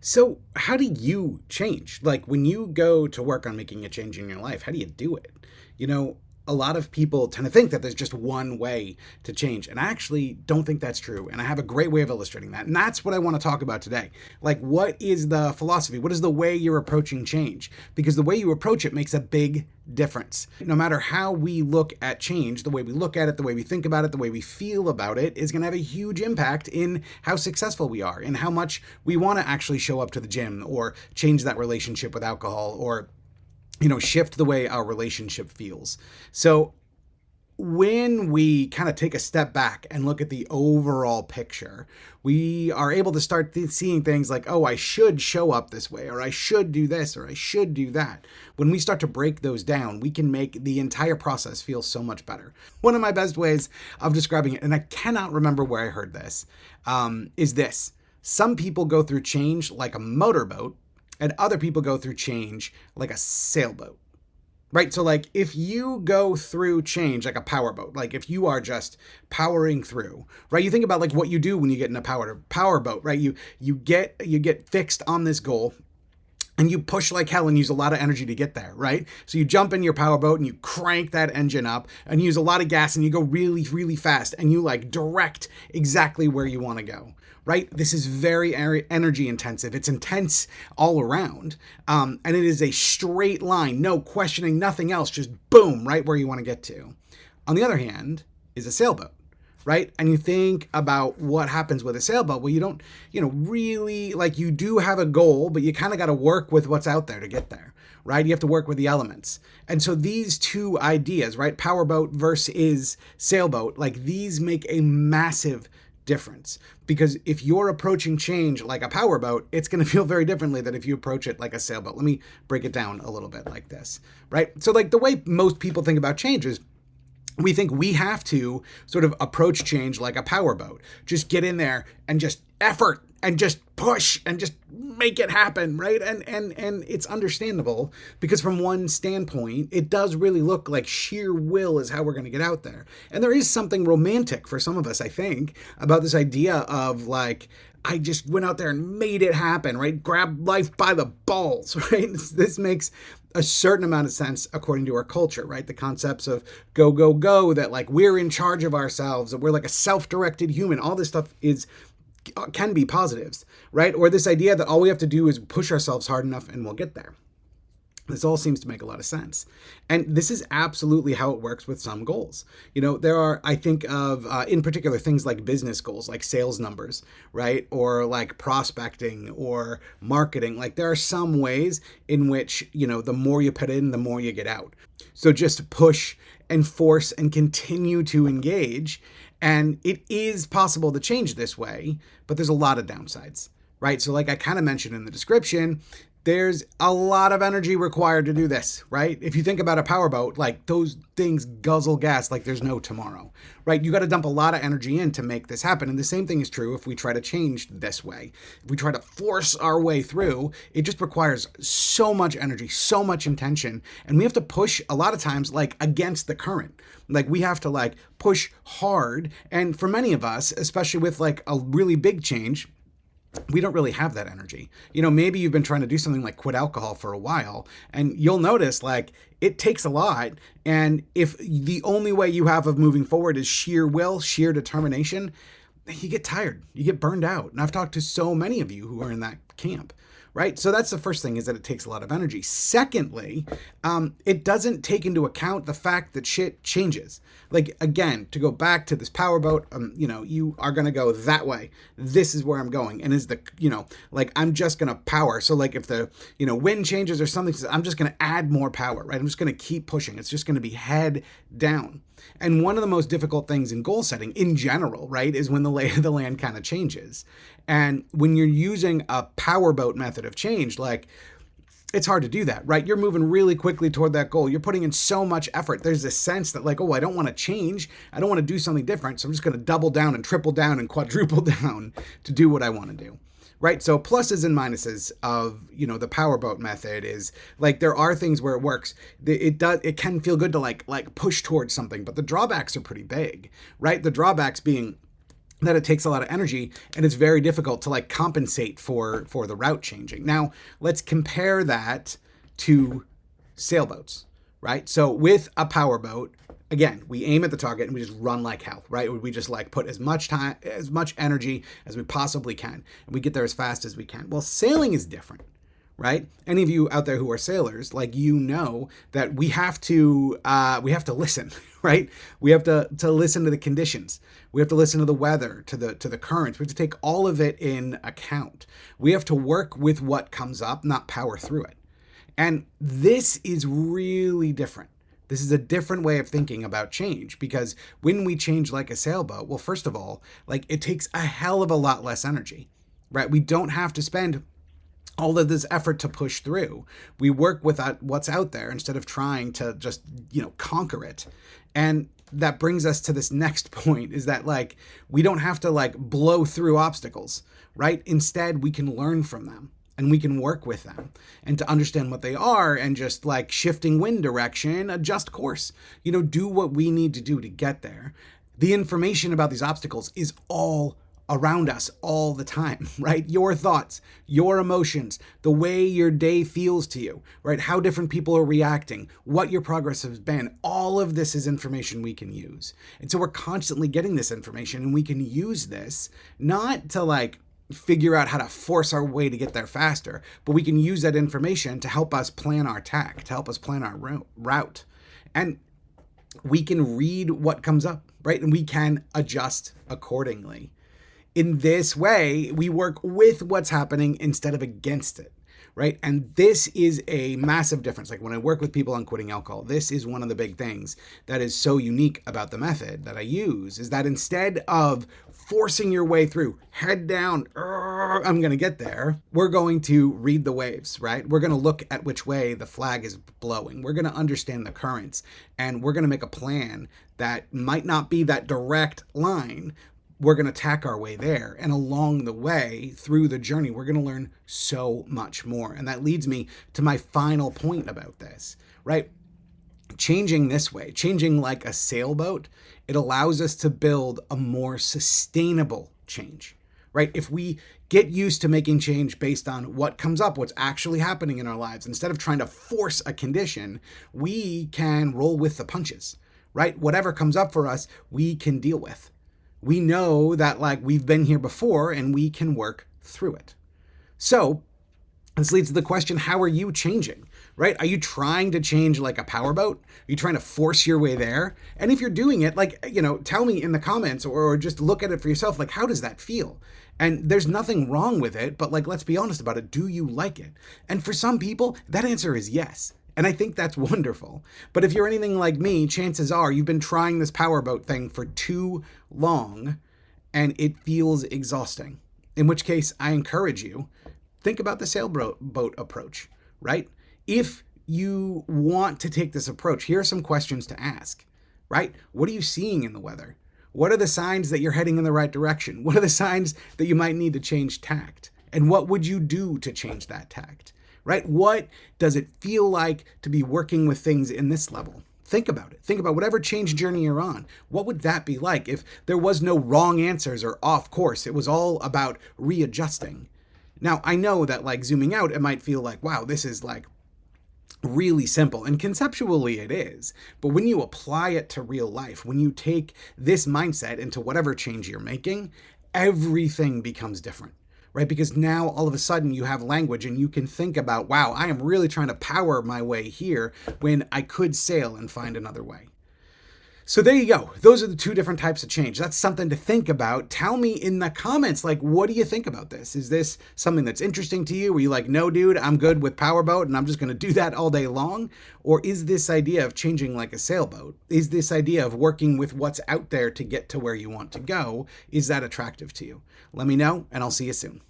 So, how do you change? Like when you go to work on making a change in your life, how do you do it? You know, a lot of people tend to think that there's just one way to change. And I actually don't think that's true. And I have a great way of illustrating that. And that's what I want to talk about today. Like, what is the philosophy? What is the way you're approaching change? Because the way you approach it makes a big difference. No matter how we look at change, the way we look at it, the way we think about it, the way we feel about it is going to have a huge impact in how successful we are and how much we want to actually show up to the gym or change that relationship with alcohol or shift the way our relationship feels. So when we kind of take a step back and look at the overall picture, we are able to start seeing things like, oh, I should show up this way, or I should do this, or I should do that. When we start to break those down, we can make the entire process feel so much better. One of my best ways of describing it, and I cannot remember where I heard this, is this. Some people go through change like a motorboat, and other people go through change like a sailboat, right? So like if you go through change like a powerboat, like if you are just powering through, right? You think about like what you do when you get in a powerboat, right? You get fixed on this goal and you push like hell and use a lot of energy to get there, right? So you jump in your powerboat and you crank that engine up and use a lot of gas and you go really, really fast and you like direct exactly where you want to go. Right? This is very energy intensive. It's intense all around. And it is a straight line, no questioning, nothing else, just boom, right where you want to get to. On the other hand, is a sailboat, right? And you think about what happens with a sailboat. Well, you don't, really, like you do have a goal, but you kind of got to work with what's out there to get there, right? You have to work with the elements. And so these two ideas, right? Powerboat versus sailboat, like these make a massive difference, because if you're approaching change like a powerboat, it's going to feel very differently than if you approach it like a sailboat. Let me break it down a little bit like this, right? So like the way most people think about change is we think we have to sort of approach change like a powerboat. Just get in there and just effort and just push and just make it happen, right? And it's understandable because from one standpoint, it does really look like sheer will is how we're going to get out there. And there is something romantic for some of us, I think, about this idea of like, I just went out there and made it happen, right? Grab life by the balls, right? This makes a certain amount of sense according to our culture, right? The concepts of go, go, go, that like we're in charge of ourselves, that we're like a self-directed human. All this stuff can be positives, right? Or this idea that all we have to do is push ourselves hard enough and we'll get there. This all seems to make a lot of sense. And this is absolutely how it works with some goals. There are, I think of, in particular, things like business goals, like sales numbers, right? Or like prospecting or marketing. Like there are some ways in which, the more you put in, the more you get out. So just push and force and continue to engage. And it is possible to change this way, but there's a lot of downsides, right? So like I kind of mentioned in the description, there's a lot of energy required to do this, right? If you think about a powerboat, like those things guzzle gas like there's no tomorrow, right? You got to dump a lot of energy in to make this happen. And the same thing is true if we try to change this way. If we try to force our way through, it just requires so much energy, so much intention. And we have to push a lot of times like against the current. Like we have to like push hard. And for many of us, especially with like a really big change, we don't really have that energy. Maybe you've been trying to do something like quit alcohol for a while, and you'll notice like it takes a lot. And if the only way you have of moving forward is sheer will, sheer determination, you get tired, you get burned out. And I've talked to so many of you who are in that camp, right? So that's the first thing, is that it takes a lot of energy. Secondly, it doesn't take into account the fact that shit changes. Like, again, to go back to this powerboat, you are going to go that way. This is where I'm going. And is the, like, I'm just going to power. So like if the, wind changes or something, I'm just going to add more power, right? I'm just going to keep pushing. It's just going to be head down. And one of the most difficult things in goal setting in general, right, is when the lay of the land kind of changes. And when you're using a powerboat method of change, like, it's hard to do that, right? You're moving really quickly toward that goal. You're putting in so much effort. There's this sense that like, oh, I don't want to change. I don't want to do something different. So I'm just going to double down and triple down and quadruple down to do what I want to do. Right. So pluses and minuses of, the powerboat method is like, there are things where it works. It can feel good to like push towards something, but the drawbacks are pretty big, right? The drawbacks being, that it takes a lot of energy, and it's very difficult to like compensate for the route changing. Now, let's compare that to sailboats, right? So with a powerboat, again, we aim at the target and we just run like hell, right? We just like put as much time, as much energy as we possibly can, and we get there as fast as we can. Well, sailing is different, right? Any of you out there who are sailors, like, you know that we have to listen, right? We have to listen to the conditions. We have to listen to the weather, to the currents. We have to take all of it in account. We have to work with what comes up, not power through it. And this is really different. This is a different way of thinking about change, because when we change like a sailboat, well, first of all, like, it takes a hell of a lot less energy, right? We don't have to spend all of this effort to push through. We work with what's out there instead of trying to just, conquer it. And that brings us to this next point, is that like, we don't have to like blow through obstacles, right? Instead, we can learn from them and we can work with them and to understand what they are, and just like shifting wind direction, adjust course, do what we need to do to get there. The information about these obstacles is all around us all the time, right? Your thoughts, your emotions, the way your day feels to you, right? How different people are reacting, what your progress has been. All of this is information we can use. And so we're constantly getting this information, and we can use this not to like figure out how to force our way to get there faster, but we can use that information to help us plan our tack, to help us plan our route. And we can read what comes up, right? And we can adjust accordingly. In this way, we work with what's happening instead of against it, right? And this is a massive difference. Like when I work with people on quitting alcohol, this is one of the big things that is so unique about the method that I use, is that instead of forcing your way through, head down, I'm going to get there, we're going to read the waves, right? We're going to look at which way the flag is blowing. We're going to understand the currents, and we're going to make a plan that might not be that direct line. We're going to tack our way there. And along the way, through the journey, we're going to learn so much more. And that leads me to my final point about this, right? Changing this way, changing like a sailboat, it allows us to build a more sustainable change, right? If we get used to making change based on what comes up, what's actually happening in our lives, instead of trying to force a condition, we can roll with the punches, right? Whatever comes up for us, we can deal with. We know that like we've been here before, and we can work through it. So this leads to the question, how are you changing, right? Are you trying to change like a powerboat? Are you trying to force your way there? And if you're doing it, like, tell me in the comments, or just look at it for yourself. Like, how does that feel? And there's nothing wrong with it, but like, let's be honest about it. Do you like it? And for some people, that answer is yes. And I think that's wonderful. But if you're anything like me, chances are you've been trying this powerboat thing for too long and it feels exhausting. In which case, I encourage you, think about the sailboat approach, right? If you want to take this approach, here are some questions to ask, right? What are you seeing in the weather? What are the signs that you're heading in the right direction? What are the signs that you might need to change tact? And what would you do to change that tact? Right? What does it feel like to be working with things in this level? Think about it. Think about whatever change journey you're on. What would that be like if there was no wrong answers or off course? It was all about readjusting. Now, I know that like zooming out, it might feel like, wow, this is like really simple. And conceptually it is. But when you apply it to real life, when you take this mindset into whatever change you're making, everything becomes different. Right? Because now all of a sudden you have language and you can think about, wow, I am really trying to power my way here when I could sail and find another way. So there you go. Those are the two different types of change. That's something to think about. Tell me in the comments, like, what do you think about this? Is this something that's interesting to you? Were you like, no, dude, I'm good with Powerboat and I'm just going to do that all day long? Or is this idea of changing like a sailboat? Is this idea of working with what's out there to get to where you want to go? Is that attractive to you? Let me know, and I'll see you soon.